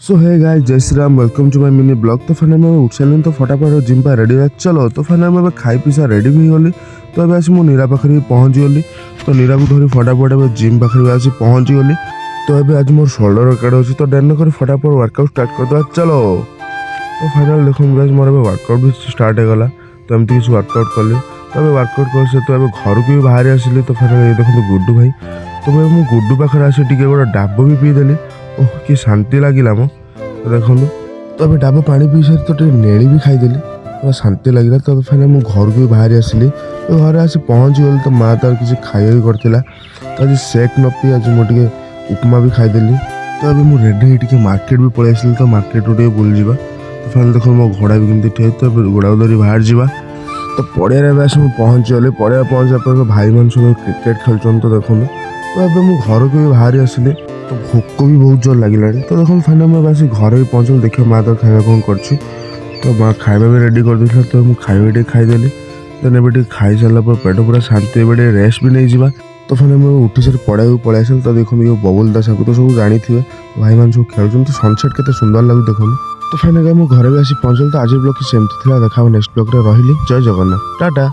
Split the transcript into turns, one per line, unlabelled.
सो hey guys, जय Shri Ram, welcome to my mini blog. तो finally मैं उठ सारे तो फटाफट जिम पर रेडी चलो। तो फाइनली मैं खाई पीसा रेडी भी गली। तो अब आसी मु नीरा पाखे पहुँची गली। तो नीरा को धरी फटाफट जिम पाखे आसी पहुँची गली। तो अब आज मोर शोल्डर कार्ड अच्छी, तो डेन कर फटाफट वर्कआउट स्टार्ट करदे चलो। तो फाइनल देखो गाइस मोर वर्कआउट भी स्टार्ट हो गला। तो एमती किसी वर्कआउट कली। तो अब वर्कआउट कर तो अब घर को भी बाहर आसिली। तो फाइनल ये देखो गुड्डू भाई। तो भाई मुझे गुड्डू पाखे आसी टे गोटे डाब भी पीदेली। ओह कि शांति लगिला मो। तो देखो तो अभी डाब पानी पी सारी तो नेली भी खाईदेली, पूरा शांति लगे। तो फाइनल मुझे घर को भी बाहर आसिली। तो घर आसी पहुँची गली। तो माँ तार किसी खाଇବା भी करथिला। तो आज सेक न पी आज मुझे उपमा भी खाईदेली। तो अभी मुझे रेडी हो मार्केट भी पलि आसिली। तो मार्केट टे बुल जावा। तो फाइनल देखो मो घोड़ा भी कमी ठे। तो घोड़ा धरी बाहर जावा। तो पड़िया आस पहुँची गली। पड़िया पहुँचा पर भाई मान सब क्रिकेट खेलुन। तो देखो तो अब मुझे घर को भी बाहर आसिली। तो भोक भी बहुत जोर लगे। तो देखो फाइनल मैं बस घर ही पहुँचल। देखिए माँ तो खाଇବା कौन कर। तो माँ खाଇବା भी रेडी कर देथिला। तो मुझे खाଇବା खाईदेली। देन एबे खाई सारा पर पेट पूरा शांति एबे रेस्ट भी नहीं जावा। तो फाइनल मैं उठी सारी पढ़ा पलि आसिल। तो देखो ये बबुल दास को तो सब जानी थे भाई मान सब खेल। तो सनसेट के सुंदर लगे देखो। तो फाइनल मुझे घर भी आसी पहुँचल। तो आज ब्लॉग की सेमती था। देखा नेक्स्ट ब्लॉग रे रही। जय जगन्नाथ, टाटा।